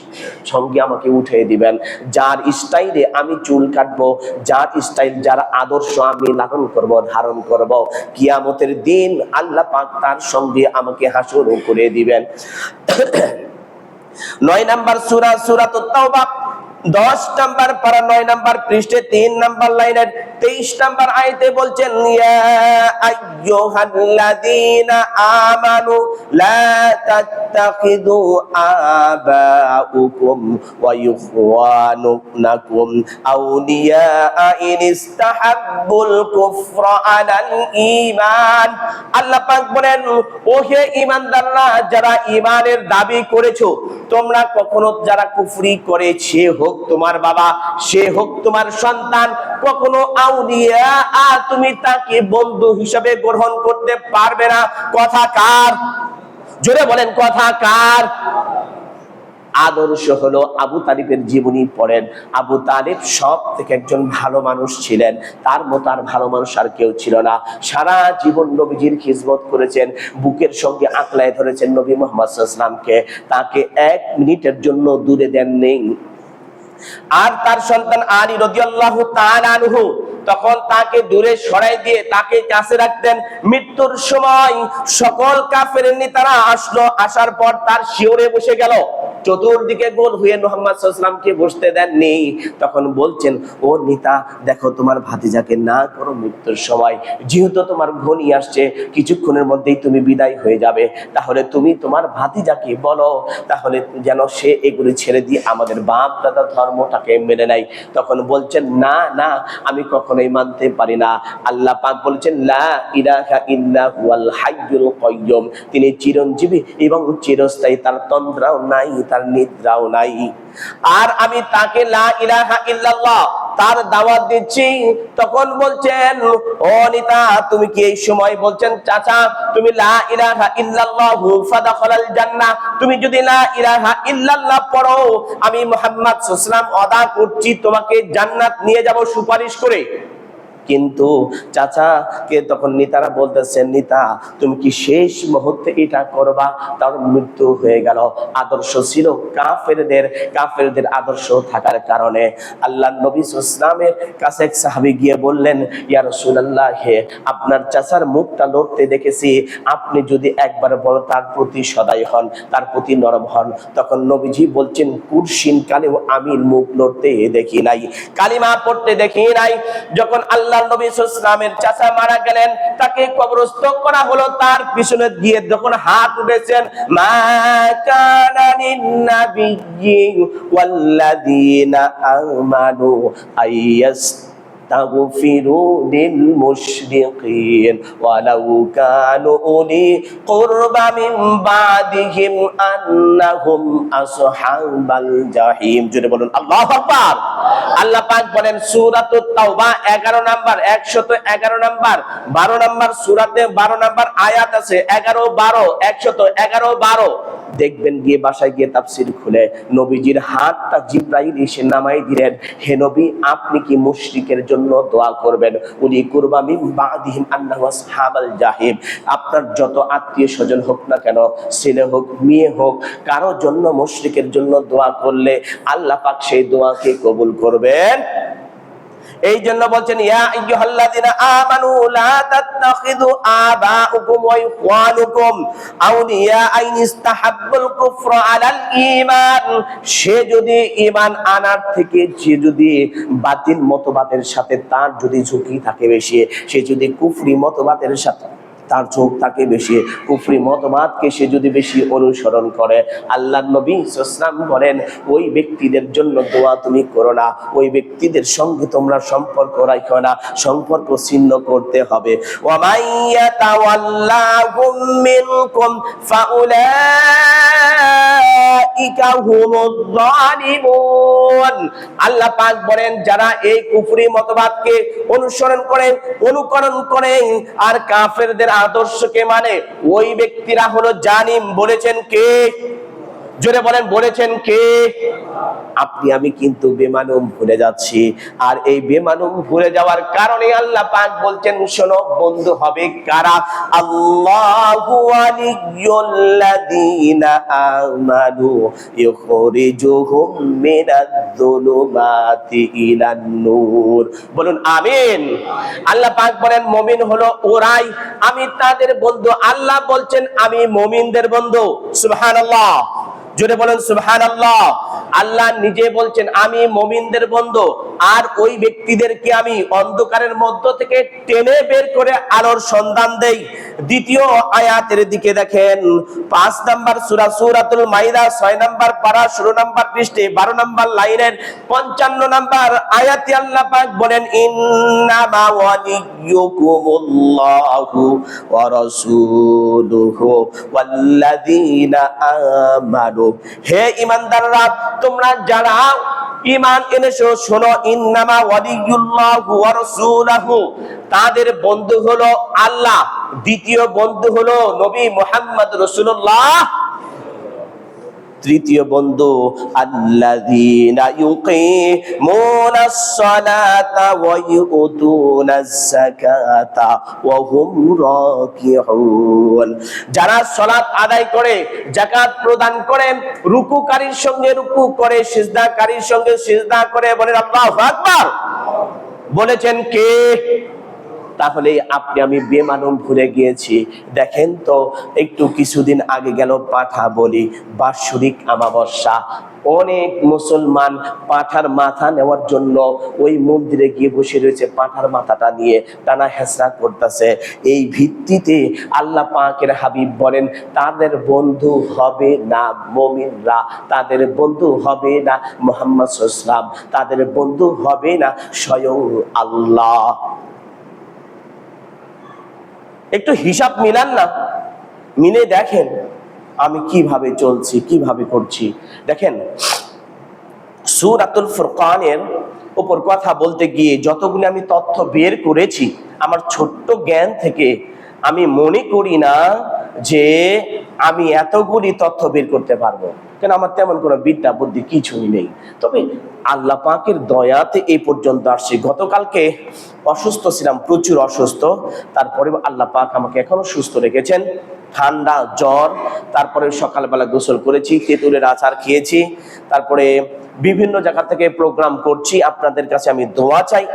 সঙ্গে আমাকে উঠিয়ে দিবেন। যার স্টাইলে আমি চুল কাটবো, যার স্টাইল, যার আদর্শ আমি লালন করব, ধারণ করব, কিয়ামতের দিন আল্লাহ পাক তার সঙ্গে আমাকে হাসর করে দিবেন। 9 নাম্বার সূরা, সূরাতুত তাওবা, 10 নাম্বার পারা, 9 নাম্বার পৃষ্ঠে 3 নাম্বার লাইনের 23 নাম্বার আয়াতে বলছেন, ইয়া আইয়ুহাল্লাযীনা আমানু লা তাত্তাখিযু আবাউকুম ওয়া ইখওয়ানুকুম আউলিয়া ইন ইস্তাহাব্বুল কুফরা আলাল ঈমান। আল্লাহ পাক বলেন, ও হে ঈমানদাররা, যারা ঈমানের দাবি করেছো, তোমরা কখনো যারা কুফরি করে, সে হোক তোমার বাবা, সে হোক তোমার সন্তান, কখনো আউলিয়া তুমি তাকে বন্ধু হিসেবে গ্রহণ করতে পারবে না। কথা কার? জোরে বলেন, কথা কার? আদর্শ হলো আবু তালিবের জীবনী পড়েন। আবু তালিব সব থেকে একজন ভালো মানুষ ছিলেন, তার মতো আর ভালো মানুষ আর কেউ ছিল না। সারা জীবন নবীজির খিদমত করেছেন, বুকের সঙ্গে আঁকলায় ধরেছেন নবী মুহাম্মদ সাল্লাল্লাহু আলাইহি ওয়াসাল্লামকে, তাকে 1 মিনিটের জন্য দূরে দেননি। আর তার সন্তান আলী রাদিয়াল্লাহু তাআলা আনহু তখন তাকে দূরে সরাই দিয়ে তাকে কাছে রাখতেন। মৃত্যুর সময় সকল কাফের নেতারা আসলো, আসার পর তার শিয়রে বসে গেল, চতুর্দিকে গোল হয়ে মুহাম্মদ সাল্লাল্লাহু আলাইহি ওয়াসাল্লামকে বসতে দেননি। তখন বলছেন, ও নেতা, দেখো তোমার ভাতিজাকে না করো মৃত্যুর সময়, যেহেতু তোমার ঘনি আসছে, কিছুক্ষণের মধ্যেই তুমি বিদায় হয়ে যাবে, তাহলে তুমি তোমার ভাতিজাকে বলো তাহলে যেন সে এগুলি ছেড়ে দিয়ে আমাদের বাপ দাদা ধর্মটাকে মেনে নেয়। তখন বলছেন, না না, আমি কখনোই মানতে পারি না। আল্লাহ পাক বলেছেন, লা ইলাহা ইল্লা হুয়াল হাইয়ুল কাইয়্যুম, তিনি চিরঞ্জীবী এবং চিরস্থায়ী, তার তন্দ্রাও নাই, তার নিদ্রাও নাই। আর আমি তাকে লা ইলাহা ইল্লাল্লাহ তার দাওয়াত দিচ্ছি। তখন বলছেন, ও নেতা, তুমি কি এই সময় বলছেন, চাচা তুমি লা ইলাহা ইল্লাল্লাহু ফাদাখালাল জান্নাহ, তুমি যদি লা ইলাহা ইল্লাল্লাহ পড়ো, আমি মুহাম্মদ সাল্লাল্লাহু আলাইহি ওয়াসাল্লাম ওয়াদা করছি তোমাকে জান্নাত নিয়ে যাব সুপারিশ করে। কিন্তু চাচাকে তখন নিতারা বলতেছেন, নিতা তুমি কি শেষ মুহূর্তে এটা করবা? তার মৃত্যু হয়ে গেল। আদর্শ ছিল কাফেরদের আদর্শ থাকার কারণে আল্লাহর নবী সাল্লাল্লাহু আলাইহি ওয়াসাল্লামের কাছে এক সাহাবী গিয়ে বললেন, ইয়া রাসূলুল্লাহ, হে আপনার চাচার মুখটা লড়তে দেখেছি, আপনি যদি একবার বড় তার প্রতি সদয় হন, তার প্রতি নরম হন। তখন নবীজি বলছেন, কুরসিন কালেও আমি মুখ লড়তে দেখি নাই, কালিমা পড়তে দেখি নাই। যখন আল্লাহর নবী সাল্লাল্লাহু আলাইহি ওয়াসাল্লামের চাচা মারা গেলেন, তাকে কবরস্থ করা হলো, তার পিছনে দিয়ে যখন হাত উঠেছেন, মা কানা লিন-নাবিয়্যি ওয়াল্লাযীনা আমানু আইয়াস্তাগফিরু লিল-মুশরিকিন ওয়ালাউ কানু উলি কুরবা মিন বাদিহিম আন্নাহুম আসহাবাল জাহিম। জোরে বলুন আল্লাহু আকবার। আল্লাহ পাক বলেন সূরাতুত তাওবা 11 নাম্বার 111 নাম্বার 12 নাম্বার সূরাতে 12 নাম্বার আয়াত আছে 11 12 111 12। দেখবেন গিয়ে বাসায় গিয়ে তাফসীর খুলে নবীজির হাতটা জিবরাইল এসে নামাই দিলেন, হে নবী আপনি কি মুশরিকের জন্য দোয়া করবেন? উনি কুরবা মিন বাদিহিম আন্নাহু আসহাবাল জাহিম। আপনার যত আত্মীয় স্বজন হোক না কেন, ছেলে হোক মেয়ে হোক, কারো জন্য মুশরিকের জন্য দোয়া করলে আল্লাহ পাক সেই দোয়াকে কবুল করবেন। এই জন্য বলছেন, ইয়া আইয়ুহাল্লাযিনা আমানু লা তাত্তাখিযু আবাউকুম ওয়া ইখওয়ানুকুম আউলিয়া আইন ইস্তাহাব্বুল কুফরা আলাল ঈমান। সে যদি ঈমান আনার থেকে যে যদি বাতিল মতবাদের সাথে তার যদি ঝুঁকি থাকে বেশি, সে যদি কুফরি মতবাদের সাথে তার চোখ থাকে বেশি, কুফরি মতবাদকে সে যদি বেশি অনুসরণ করে, আল্লাহর নবী সাল্লাল্লাহু আলাইহি ওয়াসাল্লাম বলেন ওই ব্যক্তিদের জন্য দোয়া তুমি করো না, ওই ব্যক্তিদের সঙ্গে তোমরা সম্পর্ক রাখো না, সম্পর্ক ছিন্ন করতে হবে। ওয়া মাইয়াতাওয়াল্লাহুম মিনকুম ফাউলাইকা হুমুয যালিমুন। আল্লাহ পাক বলেন যারা এই কুফরি মতবাদকে অনুসরণ করে, অনুকরণ করে আর কাফেরদের আদর্শকে মানে, ওই ব্যক্তিরা হলো জালিম। বলেছেন কে? জোরে বলেন, বলেছেন কে? আপনি আমি কিন্তু বেমানুম ভুলে যাচ্ছি, আর এই বেমানুম ভুলে যাওয়ার কারণে আল্লাহ পাক বলছেন, শোনো বন্ধু হবে কারা? আল্লাহু ওয়ালিয়্যুল্লাযীনা আমানু ইখরিজুহুম মিনাজ-যুলুমাতি ইলান-নূর। বলুন আমিন। আল্লাহ পাক বলেন মুমিন হলো ওরাই, আমি তাদের বন্ধু। আল্লাহ বলছেন আমি মুমিনদের বন্ধু। সুবহানাল্লাহ। জোরে বলেন সুবহানাল্লাহ। আল্লাহ নিজে বলছেন আমি মুমিনদের বন্ধু, আর ওই ব্যক্তিদেরকে আমি অন্ধকারের মধ্য থেকে টেনে বের করে আলোর সন্ধান দেই। দ্বিতীয় আয়াতের দিকে দেখেন, 5 নাম্বার সূরা সূরাতুল মাইদা 6 নাম্বার পারা 16 নাম্বার পৃষ্ঠাে 12 নাম্বার লাইনের 55 নাম্বার আয়াতে আল্লাহ পাক বলেন, ইন্নামা ওয়ালিয়্যুকুমুল্লাহু ওয়া রাসূলুহু ওয়াল্লাযীনা আমানু। হে ঈমানদাররা, তোমরা যারা ঈমান এনেছো, শোনো, ইন্নামা ওয়ালিয়্যুল্লাহু ওয়া রাসূলুহু, তাদের বন্ধু হলো আল্লাহ, দ্বিতীয় বন্ধু হলো নবী মুহাম্মদ রাসূলুল্লাহ, তৃতীয় বন্ধু আল্লাযীনা ইউকিমুনাস সালাতা ওয়া ইউতুনাজ যাকাতা ওয়া হুম রাকিউন। যারা সালাত আদায় করে, যাকাত প্রদান করে, রুকুকারীর সঙ্গে রুকু করে, সিজদাকারীর সঙ্গে সিজদা করে। বলেন আল্লাহু আকবার। বলেছেন কে? তাহলে আপনি আমি বেমানুম ভুলে গিয়েছি। দেখেন তো, একটু কিছুদিন আগে গেল পাঠা বলি, বাৎসরিক অমাবস্যা। অনেক মুসলমান পাঠার মাথা নেওয়ার জন্য ওই মন্দিরে গিয়ে বসে রয়েছে, পাঠার মাথাটা নিয়ে টানা হেঁচড়া করতেছে। এই ভিত্তিতে আল্লাহ পাকের হাবিব বলেন তাদের বন্ধু হবে না মুমিনরা, তাদের বন্ধু হবে না মুহাম্মদ সাল্লাল্লাহু আলাইহি ওয়াসাল্লাম, তাদের বন্ধু হবে না স্বয়ং আল্লাহ। একটু হিসাব মিলান না, মিলে দেখেন আমি কিভাবে চলছি, কিভাবে করছি। দেখেন সূরাতুল ফুরকানের উপর কথা বলতে গিয়ে যতগুলো আমি তথ্য বের করেছি, আমার ছোট্ট জ্ঞান থেকে আমি মনে করি না যে আমি এতগুলি তথ্য বের করতে পারবো। কেন আমার তেমন কোনো বিদ্যা বুদ্ধি কিছুই নেই। তবে আল্লাহ পাকের দয়াতে এই পর্যন্ত আসছি। গতকালকে অসুস্থ ছিলাম, প্রচুর অসুস্থ, তারপরে আল্লাহ পাক আমাকে এখনো সুস্থ রেখেছেন। ঠান্ডা জ্বর, তারপরে সকালবেলা গোসল করেছি, তেঁতুলের আচার খেয়েছি, তারপরে বিভিন্ন জায়গা থেকে প্রোগ্রাম করছি। আপনাদের কাছে আমি দোয়া চাই।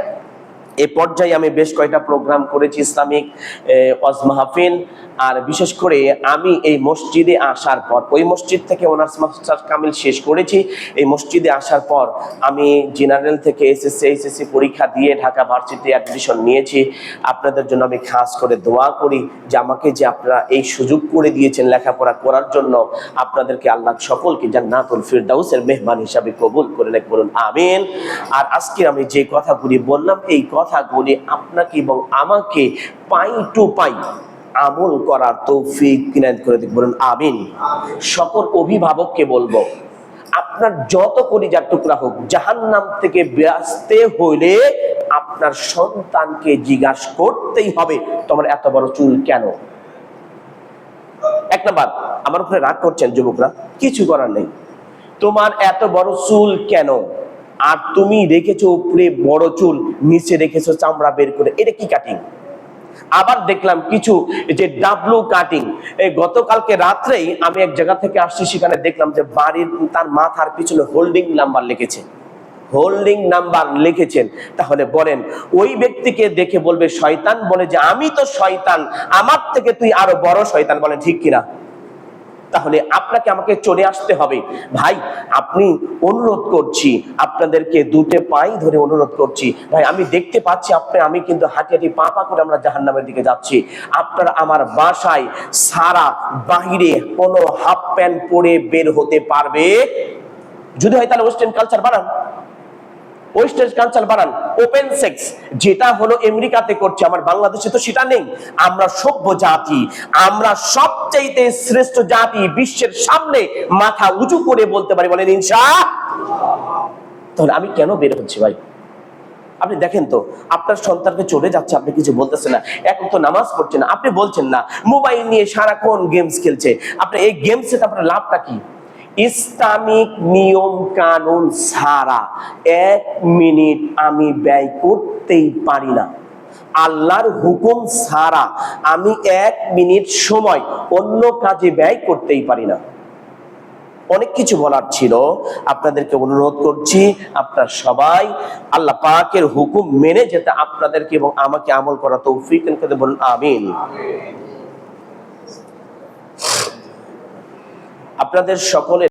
এই পর্যায়ে আমি বেশ কয়েকটা প্রোগ্রাম করেছি, ইসলামিক ওয়াজ মাহফিল। আর বিশেষ করে আমি এই মসজিদে আসার পর, ওই মসজিদ থেকে অনার্স মাস্টার্স কামিল শেষ করেছি। এই মসজিদে আসার পর আমি জেনারেল থেকে এসএসসি পরীক্ষা দিয়ে ঢাকা ভার্সিটি অ্যাডমিশন নিয়েছি। আপনাদের জন্য আমি খাস করে দোয়া করি যে আমাকে যে আপনারা এই সুযোগ করে দিয়েছেন লেখাপড়া করার জন্য, আপনাদেরকে আল্লাহ সকলকে জান্নাতুল ফিরদাউসের মেহমান হিসাবে কবুল করে নেক, বলুন আমিন। আর আজকে আমি যে কথাগুলি বললাম, এই কথাগুলি আপনাকে এবং আমাকে পাই টু পাই আমল করার তৌফিক ইনায়েত করে দিক, বলুন আমিন। সকল অভিভাবককে বলবো, আপনার যত কলিজার টুকরা হোক, জাহান্নাম থেকে বাঁচতে হলে আপনার সন্তানকে জিজ্ঞাসা করতেই হবে তোমার এত বড় চুল কেন। এক নাম্বার, আমার উপরে রাগ করছেন যুবকরা, কিছু করার নেই, তোমার এত বড় চুল কেন? আর তুমি রেখেছো উপরে বড় চুল, নিচে রেখেছো চামড়া বের করে, এটা কি কাটিং? আবার দেখলাম কিছু যে ডাবলু কাটিং। এই গতকালকে রাত্রেই আমি এক জায়গা থেকে আসছি, সেখানে দেখলাম যে বাড়ির তার মাথার পিছনে হোল্ডিং নাম্বার লিখেছে, হোল্ডিং নাম্বার লিখেছেন। তাহলে বলেন, ওই ব্যক্তিকে দেখে বলবে শয়তান, বলে যে আমি তো শয়তান, আমার থেকে তুই আরো বড় শয়তান, বলেন ঠিক কিনা? তাহলে আপনাকে আমাকে চলে আসতে হবে। ভাই, আপনি অনুরোধ করছি, আপনাদেরকে দুটো পাই ধরে অনুরোধ করছি, ভাই আমি দেখতে পাচ্ছি আমি কিন্তু হাঁটি হাঁটি পা পা করে আমরা জাহান্নামের দিকে যাচ্ছি। আপনারা আমার বাসায় সারা বাহিরে কোনো হাফ প্যান্ট পরে বের হতে পারবে? যদি হয় তাহলে ওয়েস্টার্ন কালচার বানান, ওয়েস্টার্ন কালচার বানান। ওপেন সেক্স যেটা হলো আমেরিকাতে করছে, আমার বাংলাদেশে তো সেটা নেই। আমরা সভ্য জাতি, আমরা সবচাইতে শ্রেষ্ঠ জাতি, বিশ্বের সামনে মাথা উঁচু করে বলতে পারি, বলেন ইনশাআল্লাহ। তাহলে আমি কেন বের হচ্ছি ভাই? আপনি দেখেন তো, আপনার সন্তানকে চলে যাচ্ছে, আপনি কিছু বলতেছেন না, এখন তো নামাজ পড়ছে না, আপনি বলছেন না, মোবাইল নিয়ে সারাক্ষণ গেমস খেলছে, আপনি এই গেমসে আপনার লাভটা কি? ইসলামিক নিয়ম কানুন ছাড়া 1 মিনিট আমি ব্যয় করতেই পারি না। আল্লাহর হুকুম ছাড়া আমি 1 মিনিট সময় অন্য কাজে ব্যয় করতেই পারি না। অনেক কিছু বলার ছিল, আপনাদেরকে অনুরোধ করছি আপনারা সবাই আল্লাহ পাকের হুকুম মেনে যেতে আপনাদেরকে এবং আমাকে আমল করা তৌফিক দান করে, বলুন আমিন। আপনাদের সকলের